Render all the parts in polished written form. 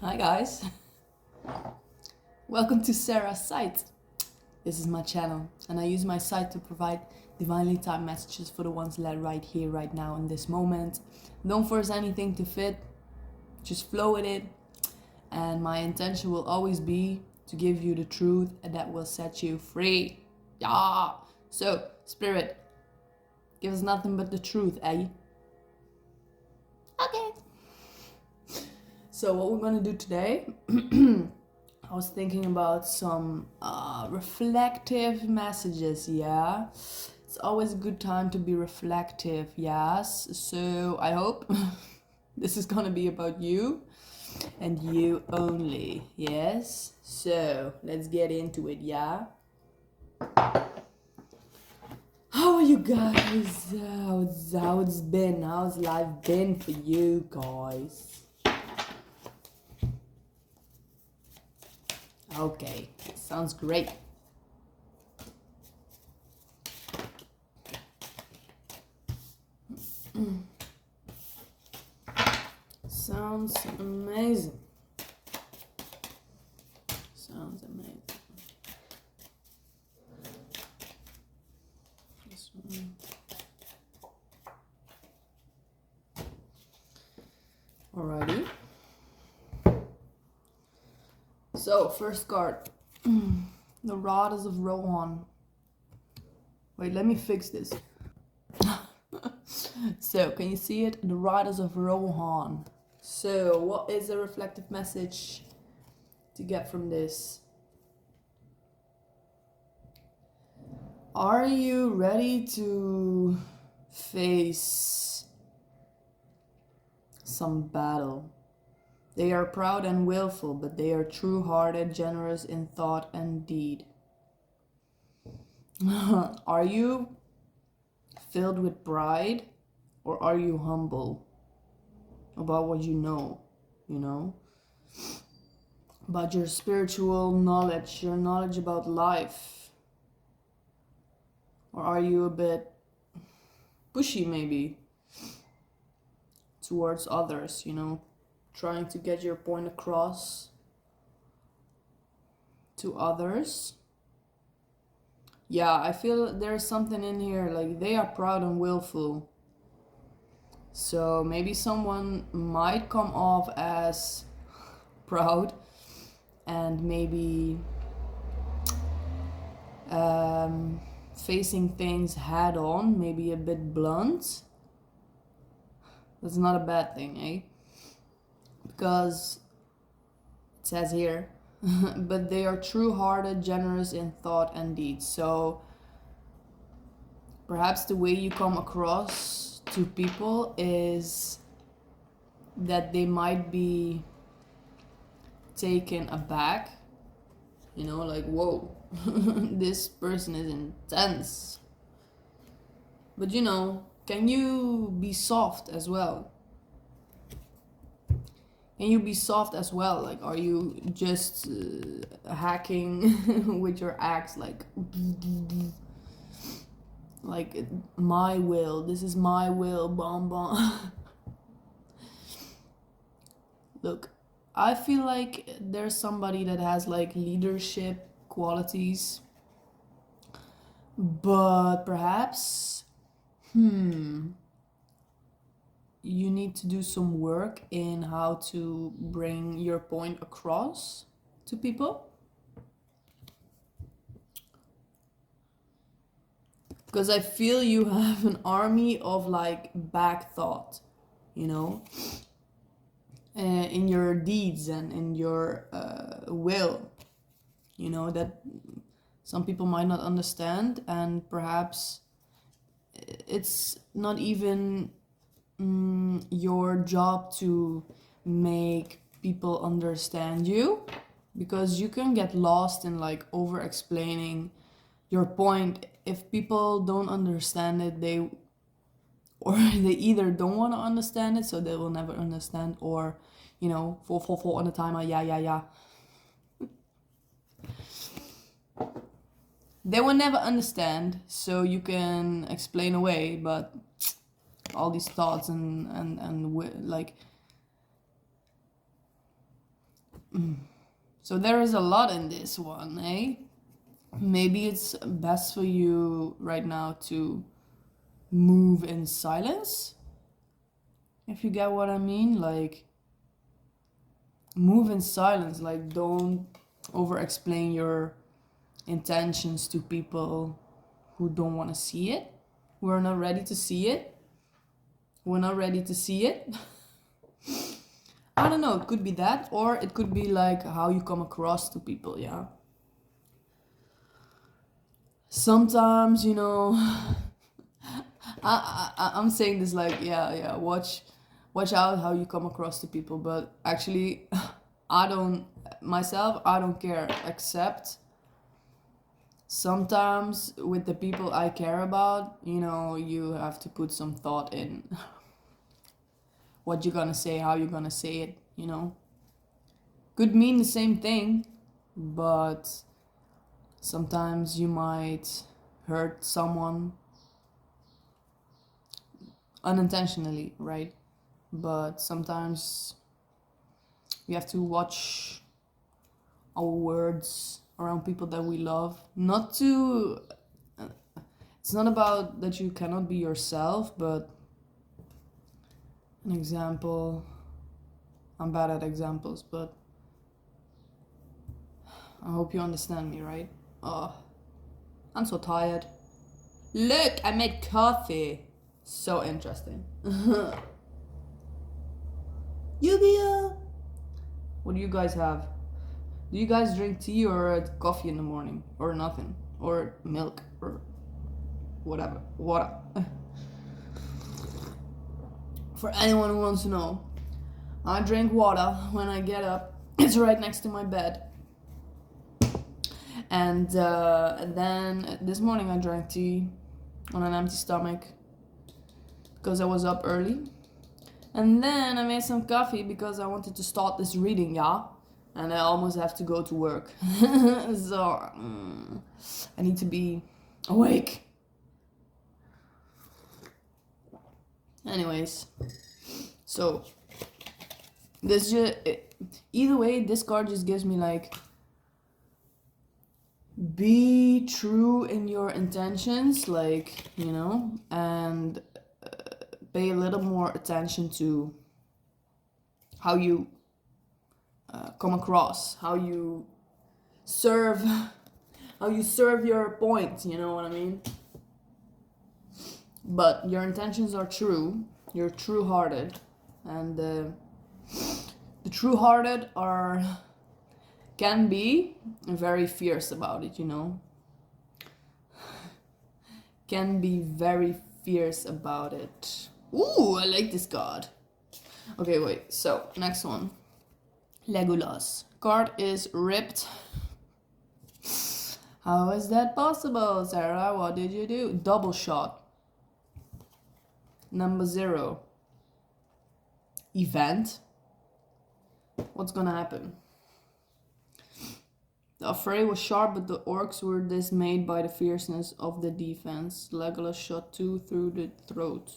Hi guys, welcome to Sarah's site. This is my channel and I use my site to provide divinely timed messages for the ones that are right here, right now, in this moment. Don't force anything to fit, just flow with it. And my intention will always be to give you the truth and that will set you free. Yeah. So, Spirit, give us nothing but the truth, eh? Okay. So what we're gonna do today, I was thinking about some reflective messages, yeah? It's always a good time to be reflective, yes? So I hope this is gonna be about you and you only, yes? So let's get into it, yeah? How are you guys? How's been? How's life been for you guys? Okay, sounds great. Sounds amazing. Sounds amazing. This one. Alrighty. So, first card. The Riders of Rohan. Wait, let me fix this. So, can you see it? The Riders of Rohan. So, what is the reflective message to get from this? Are you ready to face some battle? They are proud and willful, but they are true-hearted, generous in thought and deed. Are you filled with pride, or are you humble about what you know? About your spiritual knowledge, your knowledge about life? Or are you a bit pushy, maybe, towards others, trying to get your point across to others? Yeah, I feel there's something in here, like they are proud and willful. So maybe someone might come off as proud and maybe facing things head on, maybe a bit blunt. That's not a bad thing, eh? Because it says here, but they are true-hearted, generous in thought and deed. So perhaps the way you come across to people is that they might be taken aback, like, whoa, this person is intense. But can you be soft as well? Can you be soft as well? Like, are you just hacking with your axe, like my will, this is my will, bomb bomb. Look, I feel like there's somebody that has like leadership qualities, but perhaps you need to do some work in how to bring your point across to people. Because I feel you have an army of like back thought, in your deeds and in your will, that some people might not understand, and perhaps it's not even your job to make people understand you, because you can get lost in like over explaining your point. If people don't understand it, they either don't want to understand it, so they will never understand, or full on the time, yeah. They will never understand, so you can explain away, but all these thoughts and like So there is a lot in this one, eh? Maybe it's best for you right now to move in silence, if you get what I mean. Like, move in silence, like, don't over explain your intentions to people who don't want to see it, who are not ready to see it. We're not ready to see it. I don't know, it could be that, or it could be like how you come across to people, yeah. Sometimes, I'm saying this like, yeah, watch out how you come across to people, but actually, I don't care, except sometimes with the people I care about, you have to put some thought in what you're gonna say, how you're gonna say it. Could mean the same thing, but sometimes you might hurt someone unintentionally, right? But sometimes we have to watch our words around people that we love. It's not about that you cannot be yourself, but an example. I'm bad at examples, but I hope you understand me, right? Oh, I'm so tired. Look, I made coffee. So interesting. Yu-Gi-Oh! What do you guys have? Do you guys drink tea or coffee in the morning? Or nothing? Or milk? Or whatever. Water. For anyone who wants to know, I drink water when I get up. It's right next to my bed. And then this morning I drank tea on an empty stomach because I was up early. And then I made some coffee because I wanted to start this reading, yeah? And I almost have to go to work. So I need to be awake. Anyways, so either way, this card just gives me like, be true in your intentions, like, and pay a little more attention to how you come across, how you serve your point, you know what I mean? But your intentions are true, you're true-hearted, and the true-hearted can be very fierce about it, can be very fierce about it. Ooh, I like this card. Okay, wait, so next one. Legolas. Card is ripped. How is that possible, Sarah? What did you do? Double shot. Number 0. Event. What's gonna happen? The affray was sharp, but the orcs were dismayed by the fierceness of the defense. Legolas shot 2 through the throat.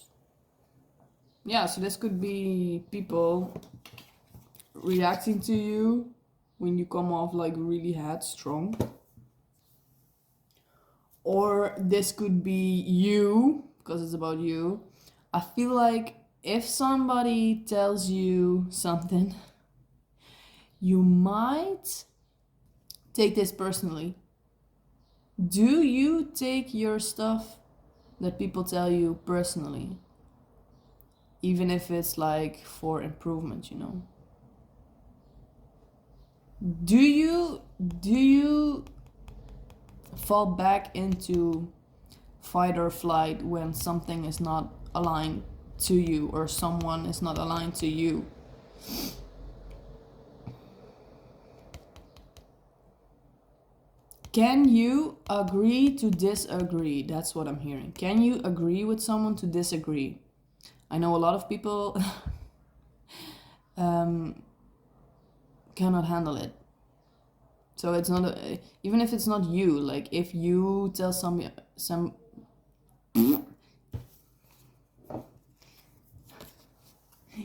Yeah, so this could be people reacting to you when you come off like really headstrong. Or this could be you, because it's about you. I feel like if somebody tells you something, you might take this personally. Do you take your stuff that people tell you personally? Even if it's like for improvement, Do you fall back into fight or flight when something is not aligned to you or someone is not aligned to you? Can you agree to disagree? That's what I'm hearing. Can you agree with someone to disagree? I know a lot of people cannot handle it. So it's not even if it's not you, like if you tell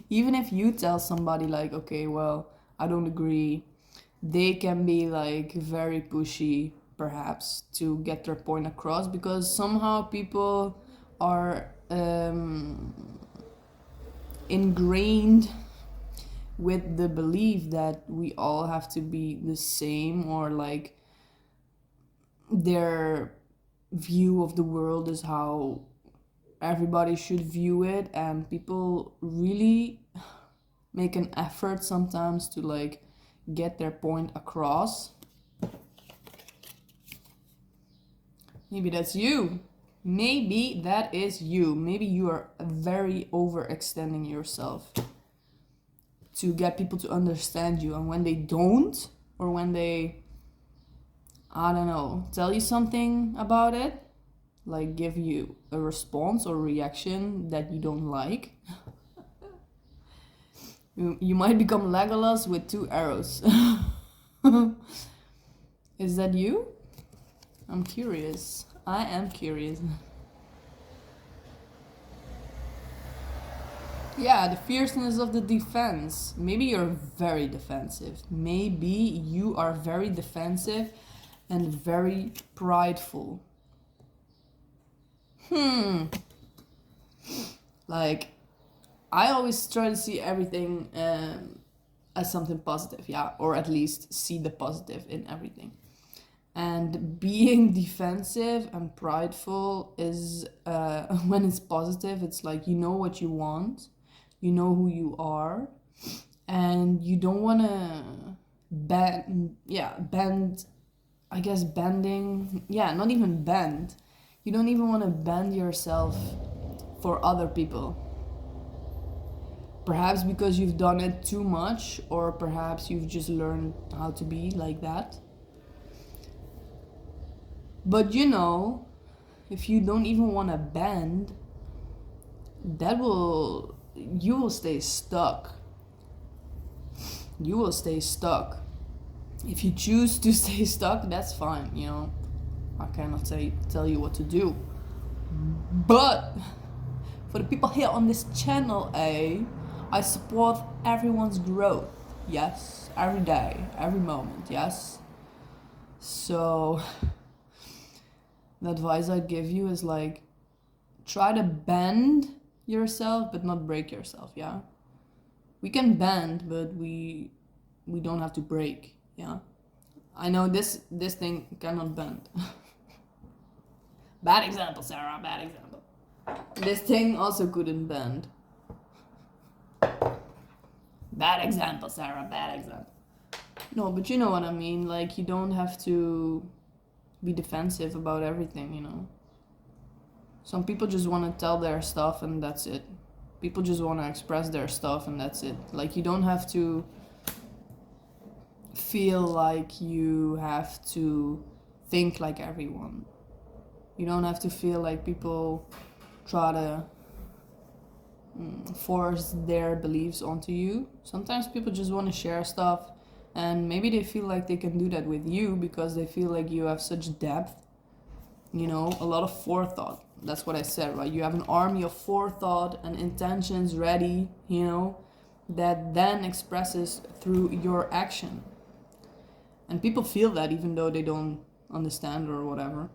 even if you tell somebody like, okay, well, I don't agree, they can be like very pushy perhaps to get their point across, because somehow people are ingrained with the belief that we all have to be the same, or like their view of the world is how everybody should view it, and people really make an effort sometimes to like get their point across. Maybe that's you. Maybe that is you. Maybe you are very overextending yourself to get people to understand you, and when they don't, or when they, I don't know, tell you something about it, like give you a response or reaction that you don't like, you might become Legolas with 2 arrows. Is that you? I'm curious. I am curious. Yeah, the fierceness of the defense. Maybe you're very defensive. Maybe you are very defensive and very prideful. Like, I always try to see everything as something positive, yeah, or at least see the positive in everything. And being defensive and prideful is, when it's positive, it's like you know what you want, you know who you are, and you don't want to bend, I guess bending, yeah, not even bend. You don't even want to bend yourself for other people. Perhaps because you've done it too much, or perhaps you've just learned how to be like that. But you know, if you don't even want to bend, you will stay stuck. You will stay stuck. If you choose to stay stuck, that's fine, you know. I cannot tell you what to do. But for the people here on this channel, I support everyone's growth. Yes, every day, every moment, yes. So the advice I'd give you is like, try to bend yourself but not break yourself, yeah. We can bend, but we don't have to break, yeah. I know this thing cannot bend. Bad example, Sarah, bad example. This thing also couldn't bend. Bad example, Sarah, bad example. No, but you know what I mean, like you don't have to be defensive about everything, you know. Some people just want to tell their stuff and that's it. People just want to express their stuff and that's it. Like you don't have to feel like you have to think like everyone. You don't have to feel like people try to force their beliefs onto you. Sometimes people just want to share stuff, and maybe they feel like they can do that with you because they feel like you have such depth, you know, a lot of forethought. That's what I said, right? You have an army of forethought and intentions ready, you know, that then expresses through your action. And people feel that even though they don't understand or whatever.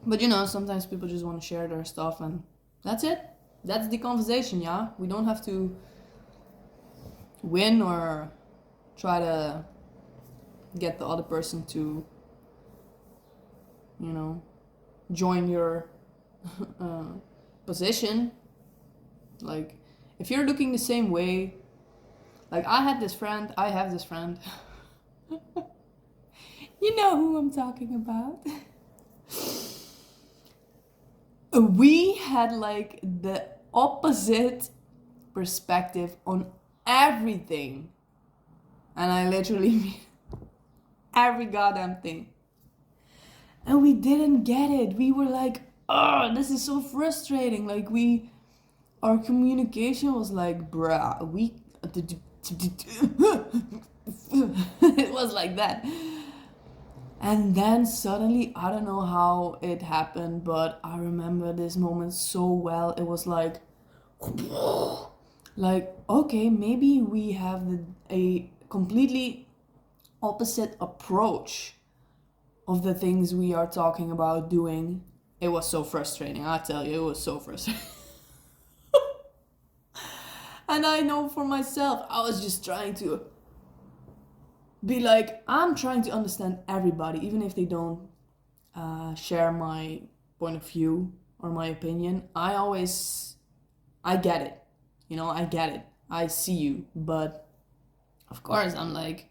But you know, sometimes people just want to share their stuff and that's it. That's the conversation, yeah? We don't have to win or try to get the other person to, you know, join your position. Like, if you're looking the same way, like I have this friend. You know who I'm talking about. We had like the opposite perspective on everything. And I literally mean every goddamn thing. And we didn't get it. We were like, oh, this is so frustrating. Like our communication was like, bruh, it was like that. And then suddenly, I don't know how it happened, but I remember this moment so well. It was like, okay, maybe we have a completely opposite approach of the things we are talking about doing. It was so frustrating, I tell you, it was so frustrating. And I know for myself, I was just trying to be like, I'm trying to understand everybody, even if they don't share my point of view or my opinion. I get it. I get it. I see you. But of course, I'm like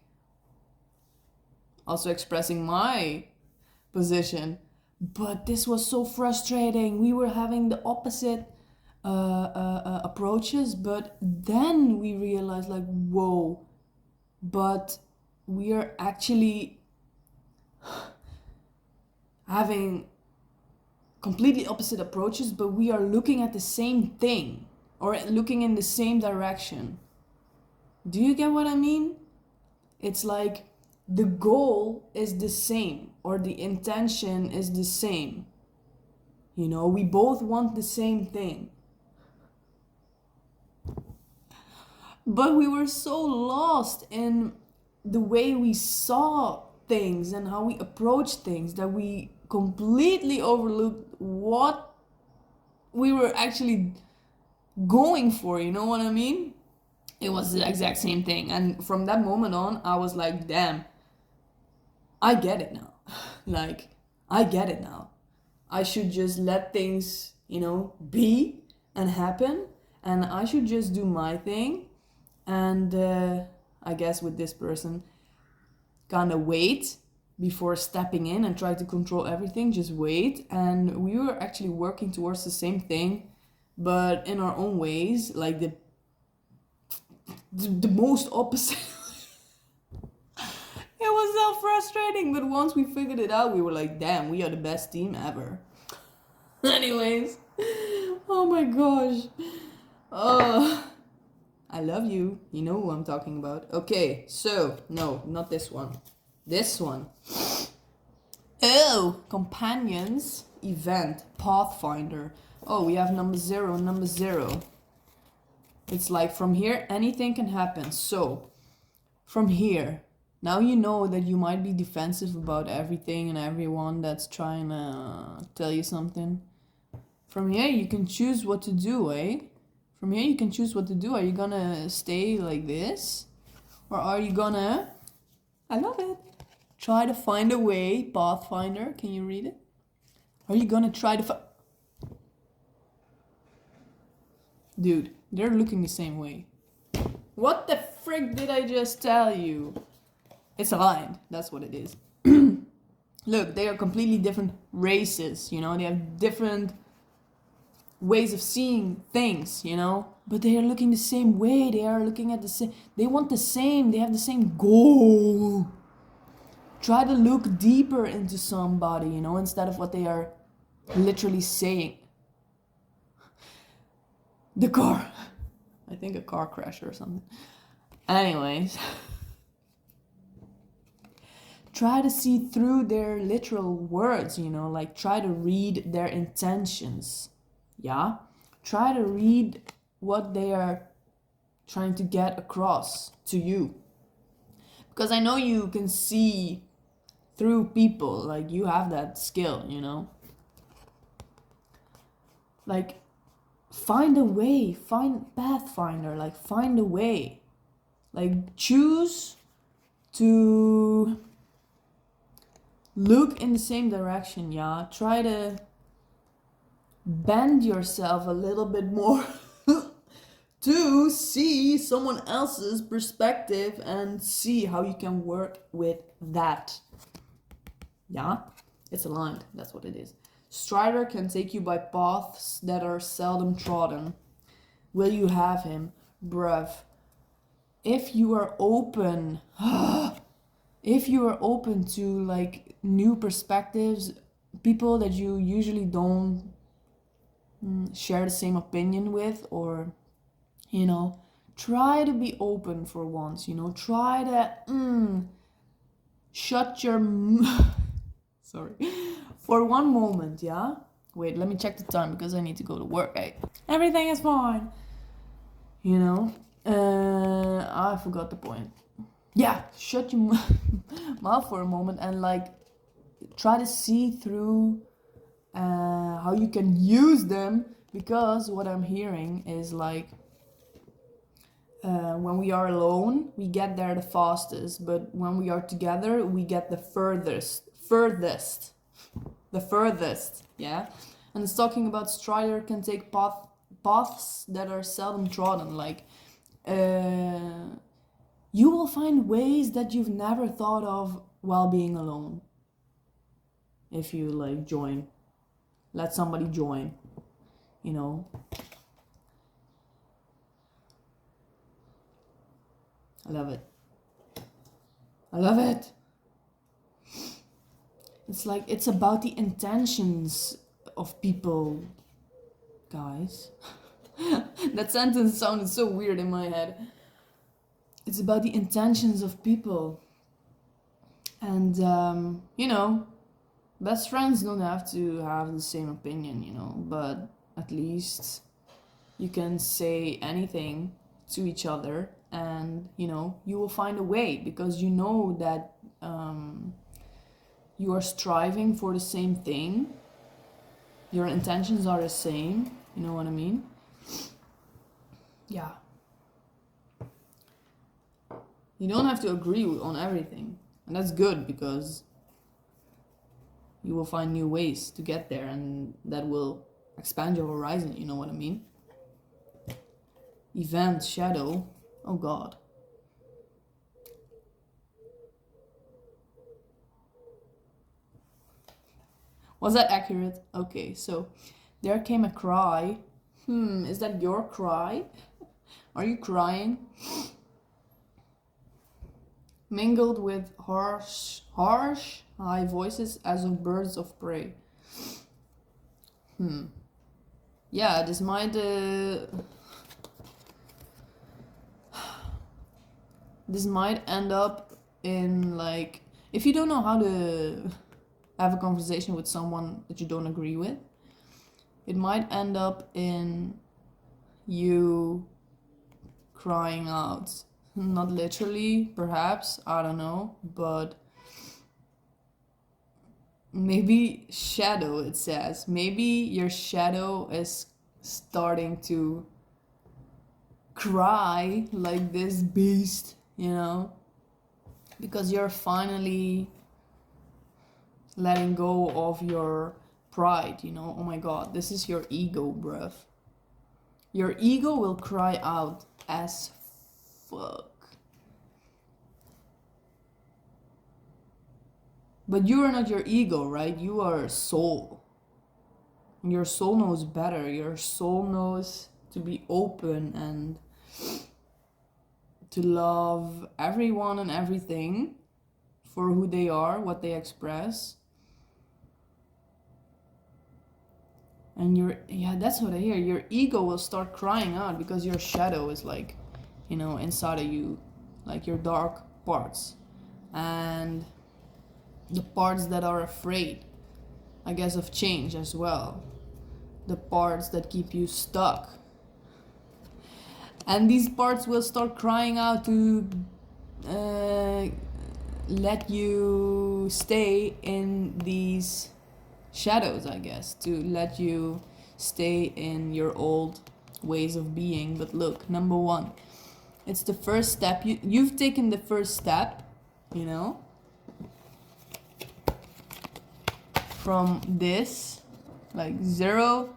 also expressing my position. But this was so frustrating. We were having the opposite approaches, but then we realized, like, whoa, but we are actually having completely opposite approaches, but we are looking at the same thing or looking in the same direction. Do you get what I mean? It's like the goal is the same, or the intention is the same. We both want the same thing. But we were so lost in the way we saw things and how we approached things that we completely overlooked what we were actually going for. You know what I mean? It was the exact same thing. And from that moment on, I was like, damn, I get it now. Like, I get it now. I should just let things, be and happen. And I should just do my thing. And I guess with this person, kind of wait before stepping in and try to control everything. Just wait. And we were actually working towards the same thing, but in our own ways, like the most opposite. It was so frustrating, but once we figured it out, we were like, damn, we are the best team ever. Anyways, oh my gosh. I love you. You know who I'm talking about. Okay, so, no, not this one. This one. Oh, companions, event, pathfinder. Oh, we have number 0. It's like from here, anything can happen. So, from here, now you know that you might be defensive about everything and everyone that's trying to tell you something. From here, you can choose what to do, eh? From here, you can choose what to do. Are you gonna stay like this? Or are you gonna... I love it. Try to find a way, Pathfinder. Can you read it? Are you gonna try to Dude, they're looking the same way. What the frick did I just tell you? It's aligned. That's what it is. Look, they are completely different races, They have different ways of seeing things, but they are looking the same way. They are looking at the same, they want the same, they have the same goal. Try to look deeper into somebody, instead of what they are literally saying. The car, I think a car crash or something. Anyways, try to see through their literal words, like try to read their intentions. Yeah, try to read what they are trying to get across to you, because I know you can see through people, like you have that skill, like find a way, find Pathfinder, like find a way, like choose to look in the same direction. Yeah, try to bend yourself a little bit more to see someone else's perspective and see how you can work with that. Yeah, it's aligned. That's what it is. Strider can take you by paths that are seldom trodden. Will you have him? Bruv. If you are open, if you are open to like new perspectives, people that you usually don't share the same opinion with, or try to be open for once. Try to shut your sorry, for one moment. Yeah, wait, let me check the time because I need to go to work. Hey, everything is fine. I forgot the point. Yeah, shut your mouth for a moment and like try to see through how you can use them, because what I'm hearing is like when we are alone we get there the fastest, but when we are together we get the furthest, yeah. And it's talking about Strider can take paths that are seldom trodden, like you will find ways that you've never thought of while being alone. If you like let somebody join, you know. I love it. I love it. It's like, it's about the intentions of people, guys. That sentence sounded so weird in my head. It's about the intentions of people. And, you know, best friends don't have to have the same opinion, you know, but at least you can say anything to each other and, you know, you will find a way, because you know that you are striving for the same thing. Your intentions are the same, you know what I mean? Yeah. You don't have to agree on everything. And that's good, because you will find new ways to get there, and that will expand your horizon, you know what I mean? Event, shadow, oh god. Was that accurate? Okay, so there came a cry. Is that your cry? Are you crying? Mingled with harsh, high voices as of birds of prey. Yeah, this might end up in like, if you don't know how to have a conversation with someone that you don't agree with, it might end up in you crying out. Not literally, perhaps, I don't know, but maybe shadow, it says. Maybe your shadow is starting to cry like this beast, you know? Because you're finally letting go of your pride, you know? Oh my god, this is your ego, bruv. Your ego will cry out as fuck. But you are not your ego, right? You are a soul. Your soul knows better. Your soul knows to be open and to love everyone and everything for who they are, what they express. And that's what I hear. Your ego will start crying out because your shadow is like, you know, inside of you, like your dark parts. And the parts that are afraid, I guess, of change as well. The parts that keep you stuck. And these parts will start crying out to let you stay in these shadows, I guess, to let you stay in your old ways of being. But look, number one, it's the first step. You've taken the first step, you know, from this, like zero,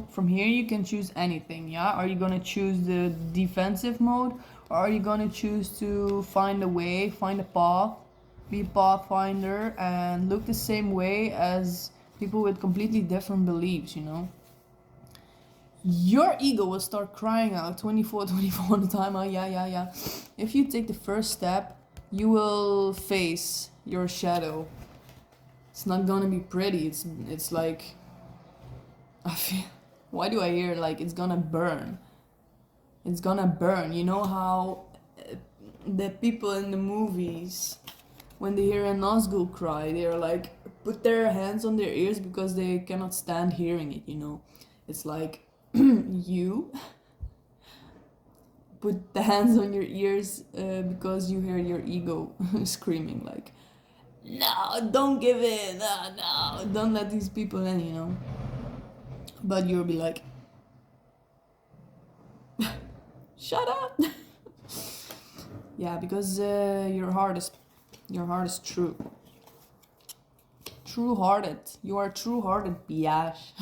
from here you can choose anything. Yeah, are you gonna choose the defensive mode, or are you gonna choose to find a way, find a path, be a pathfinder and look the same way as people with completely different beliefs, you know? Your ego will start crying out 24 all the time. Oh yeah. If you take the first step, you will face your shadow. It's not gonna be pretty. It's like, I feel, why do I hear like it's gonna burn? It's gonna burn. You know how the people in the movies, when they hear a Nazgul cry, they're like, put their hands on their ears because they cannot stand hearing it, you know? It's like, you put the hands on your ears because you hear your ego screaming like, no, don't give in, no, don't let these people in, you know. But you'll be like, shut up. Yeah, because your heart is true. True-hearted. You are true-hearted, biatch.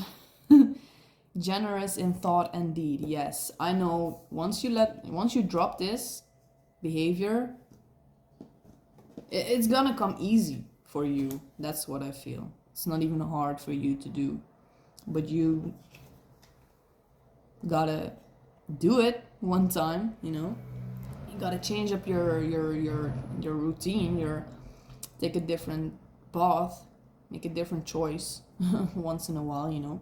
Generous in thought and deed. Yes, I know. Once you drop this behavior, it's gonna come easy for you. That's what I feel. It's not even hard for you to do, but you gotta do it one time. You know, you gotta change up your routine. Take a different path, make a different choice once in a while. You know.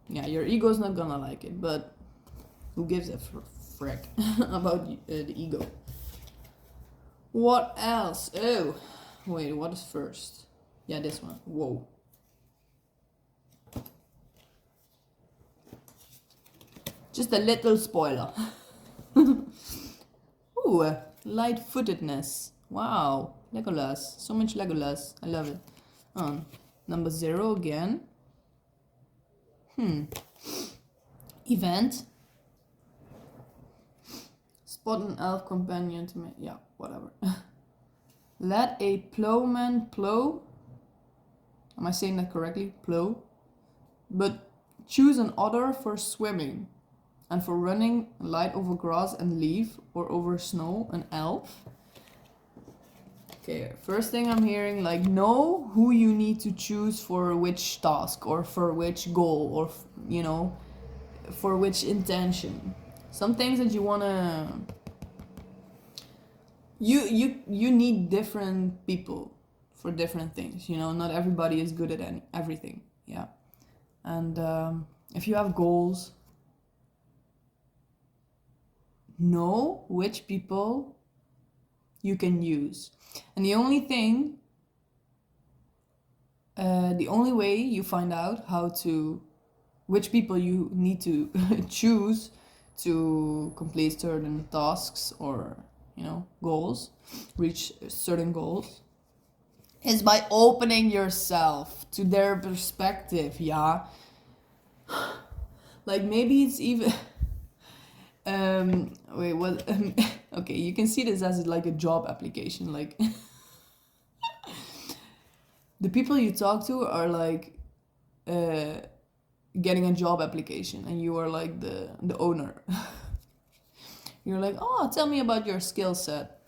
Yeah, your ego's not gonna like it, but who gives a frick about the ego? What else? Oh, wait, what is first? Yeah, this one. Whoa. Just a little spoiler. Ooh, light-footedness. Wow, Legolas. So much Legolas. I love it. Number 0 again. Event. Spot an elf companion to me. Yeah, whatever. Let a plowman plow. Am I saying that correctly? Plow. But choose an otter for swimming. And for running, light over grass and leaf, or over snow, an elf. Okay, first thing I'm hearing, like, know who you need to choose for which task, or for which goal, or, you know, for which intention. Some things that you wanna... You need different people for different things, you know? Not everybody is good at everything, yeah. And if you have goals, know which people you can use. And the only way you find out which people you need to choose to complete certain tasks or, you know, goals, reach certain goals, is by opening yourself to their perspective, yeah. Like maybe it's even wait, what? Okay, you can see this as like a job application. Like the people you talk to are like getting a job application, and you are like the owner. You're like, oh, tell me about your skill set.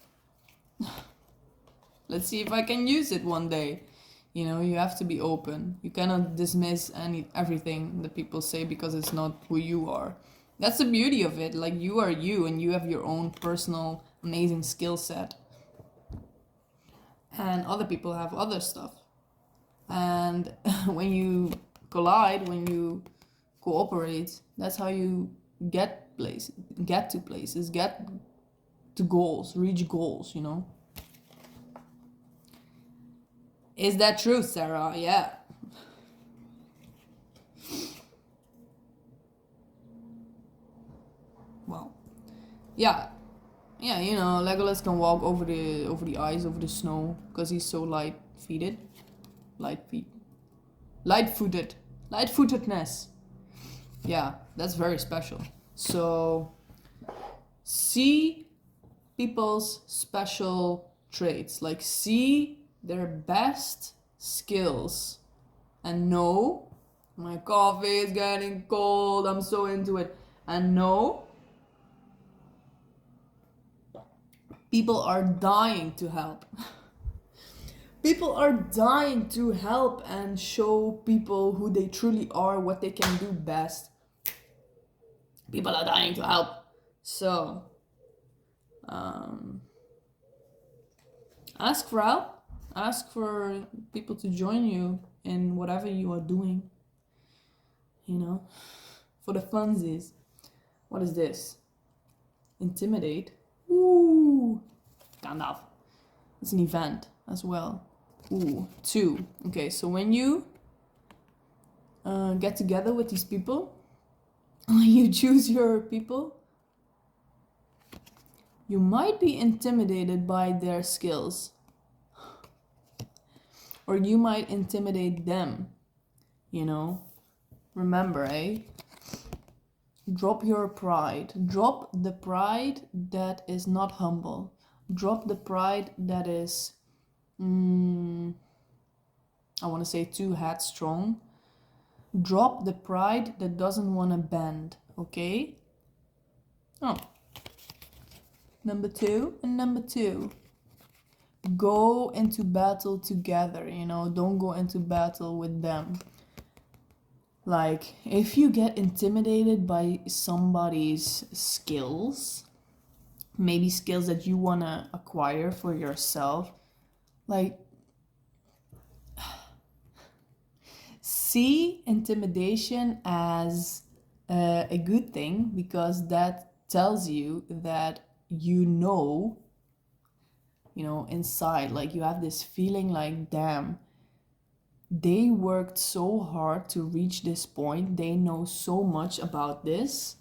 Let's see if I can use it one day. You know, you have to be open. You cannot dismiss everything that people say because it's not who you are. That's the beauty of it. Like, you are you, and you have your own personal amazing skill set. And other people have other stuff. And when you collide, when you cooperate, that's how you get to places, get to goals, reach goals, you know. Is that true, Sarah? Yeah. Well, yeah, you know, Legolas can walk over the ice, over the snow, because he's so light-footedness. Yeah, that's very special. So see people's special traits, like see their best skills, and know, my coffee is getting cold, I'm so into it, and know people are dying to help. People are dying to help and show people who they truly are, what they can do best. People are dying to help. So, ask for help. Ask for people to join you in whatever you are doing. You know, for the funsies. What is this? Intimidate. Ooh, Gandalf. It's an event as well. Ooh, 2. Okay, so when you get together with these people, you choose your people, You might be intimidated by their skills, or you might intimidate them, you know? Remember, eh? Drop your pride. Drop the pride that is not humble. Drop the pride that is, I want to say too headstrong. Drop the pride that doesn't want to bend, okay? Oh. Number two. Go into battle together, you know? Don't go into battle with them. Like, if you get intimidated by somebody's skills, maybe skills that you want to acquire for yourself, like, see intimidation as a good thing, because that tells you that you know, inside, like you have this feeling like, damn, they worked so hard to reach this point. They know so much about this.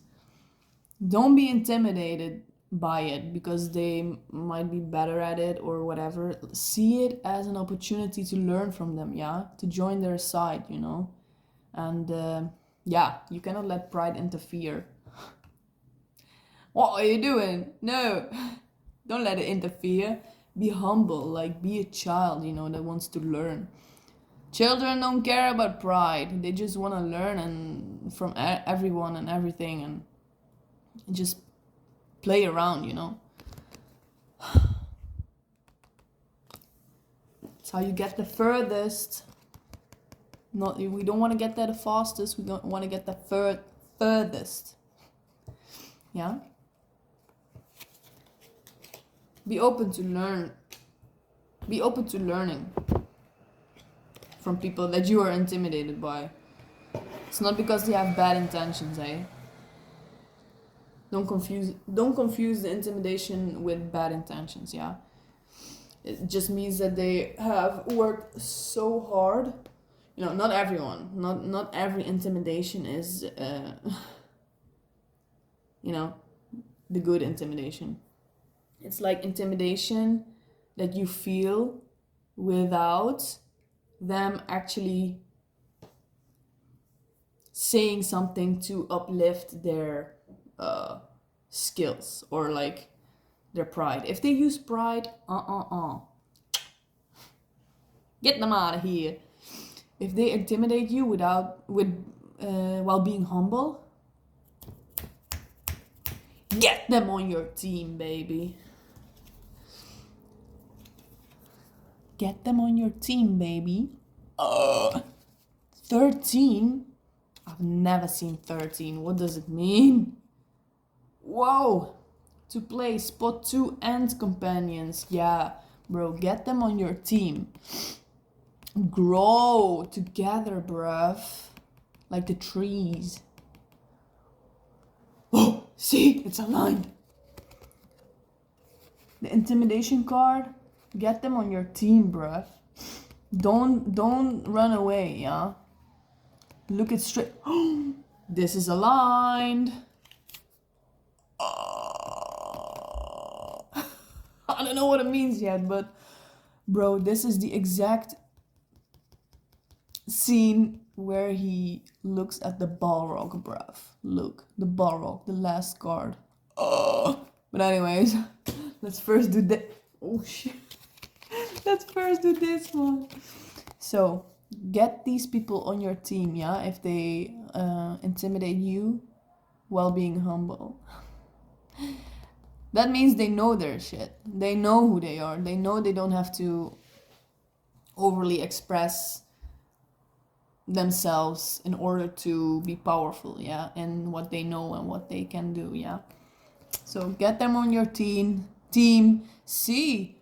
Don't be intimidated by it because they might be better at it or whatever. See it as an opportunity to learn from them, yeah? To join their side, And yeah, you cannot let pride interfere. What are you doing? No, don't let it interfere. Be humble, like be a child, that wants to learn. Children don't care about pride. They just want to learn and from everyone and everything and just play around, It's how you get the furthest. We don't want to get there the fastest. We don't want to get the furthest. Yeah? Be open to learn. Be open to learning from people that you are intimidated by. It's not because they have bad intentions, eh? Don't confuse the intimidation with bad intentions, yeah? It just means that they have worked so hard. Not everyone. Not every intimidation is the good intimidation. It's like intimidation that you feel without them actually saying something to uplift their skills or like their pride. If they use pride, get them out of here. If they intimidate you while being humble, get them on your team, baby. Get them on your team, baby. 13? I've never seen 13. What does it mean? Whoa! To play spot 2 and companions. Yeah, bro, get them on your team. Grow together, bruv. Like the trees. Oh, see? It's aligned. The intimidation card. Get them on your team, bruv. Don't run away, yeah? Look it straight. This is aligned. I don't know what it means yet, but bro, this is the exact scene where he looks at the Balrog, bruv. Look, the Balrog, the last card. But anyways, let's first do that. Oh shit. Let's first do this one. So, get these people on your team, yeah? If they intimidate you while being humble. That means they know their shit. They know who they are. They know they don't have to overly express themselves in order to be powerful, yeah? And what they know and what they can do, yeah? So get them on your team. See,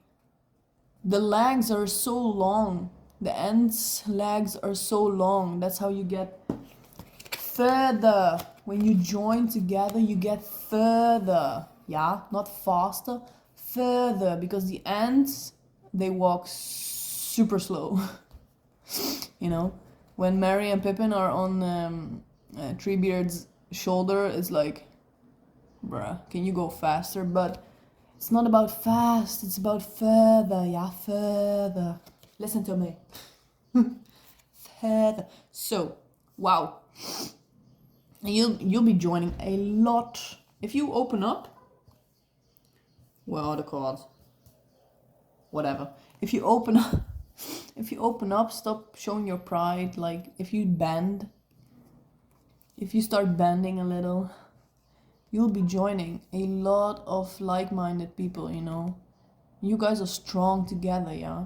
the legs are so long. The ends legs are so long. That's how you get further. When you join together, you get further. Yeah, not faster, further, because the ends, they walk super slow. When Merry and Pippin are on Treebeard's shoulder, it's like, bruh, can you go faster? But It's not about fast, it's about further, yeah, further. Listen to me. Further. So, wow. You'll be joining a lot. If you open up, well, the cards. Whatever. If you open up, stop showing your pride. Like, if you start bending a little, you'll be joining a lot of like-minded people, you know. You guys are strong together, yeah.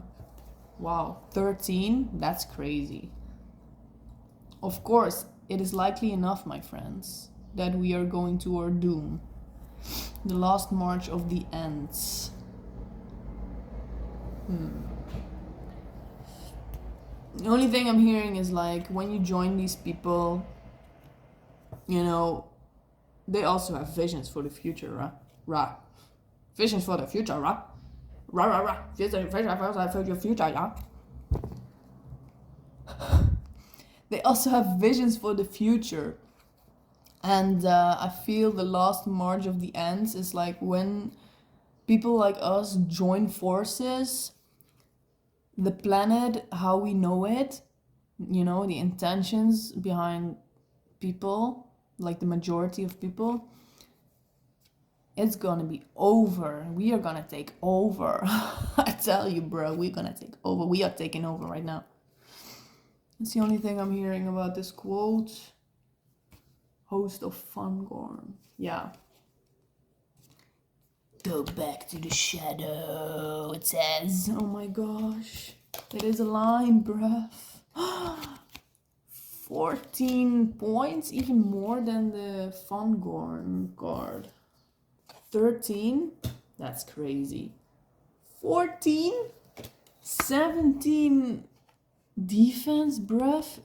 Wow, 13, that's crazy. Of course, it is likely enough, my friends, that we are going to our doom. The last march of the ends. The only thing I'm hearing is like, when you join these people, you know, they also have visions for the future, rah. Visions for the future, rah. Rah. Visions for the future, yeah. They also have visions for the future. And I feel the last march of the ends is like when people like us join forces, the planet, how we know it, you know, the intentions behind people, like the majority of people, it's gonna be over. We are gonna take over. I tell you, bro, we're gonna take over. We are taking over right now. That's the only thing I'm hearing about this quote. Host of Fungorn. Yeah. Go back to the shadow, it says. Oh my gosh. It is a line, bruh. 14 points, even more than the Fungorn card. 13? That's crazy. 14? 17 defense, bruh.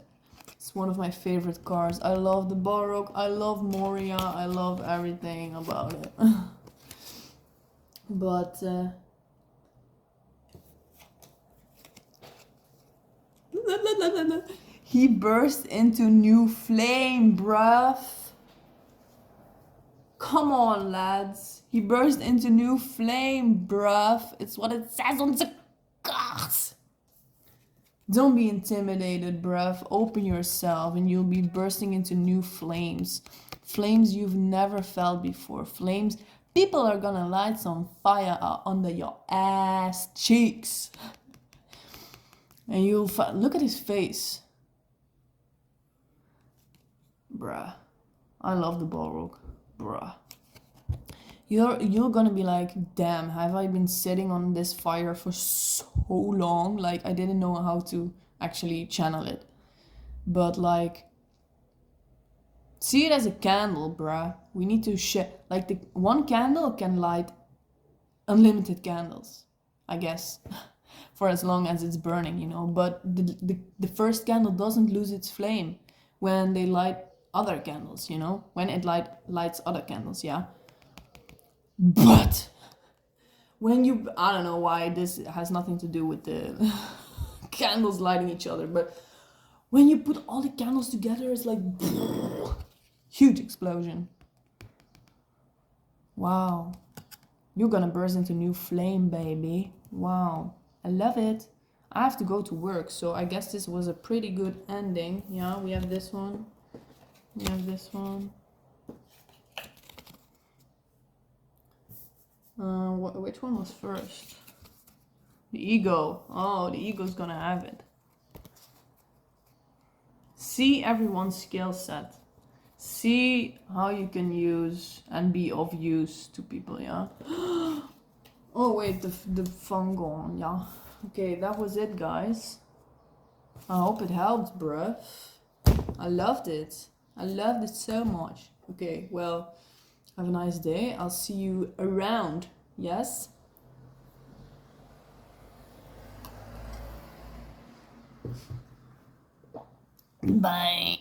It's one of my favorite cards. I love the Baroque, I love Moria, I love everything about it. But he burst into new flame, bruv. Come on, lads. He burst into new flame, bruv. It's what it says on the cards. Don't be intimidated, bruv. Open yourself and you'll be bursting into new flames. Flames you've never felt before. Flames. People are gonna light some fire under your ass cheeks. And you'll look at his face. Bruh. I love the Baroque. Bruh. You're gonna be like, damn, have I been sitting on this fire for so long? Like, I didn't know how to actually channel it. But like, see it as a candle, bruh. We need to share. Like, the one candle can light unlimited candles, I guess. For as long as it's burning, you know. But the first candle doesn't lose its flame when they light other candles, you know. When it lights other candles, yeah. But when you, I don't know why this has nothing to do with the candles lighting each other, but when you put all the candles together, it's like huge explosion. Wow. You're gonna burst into new flame, baby. Wow. I love it. I have to go to work, so I guess this was a pretty good ending. Yeah, we have this one. We have this one. Which one was first? The ego. Oh, the ego's gonna have it. See everyone's skill set. See how you can use and be of use to people, yeah? Oh wait, the fungon, yeah. Okay, that was it, guys. I hope it helped, bruh. I loved it. I loved it so much. Okay, well, have a nice day. I'll see you around. Yes? Bye.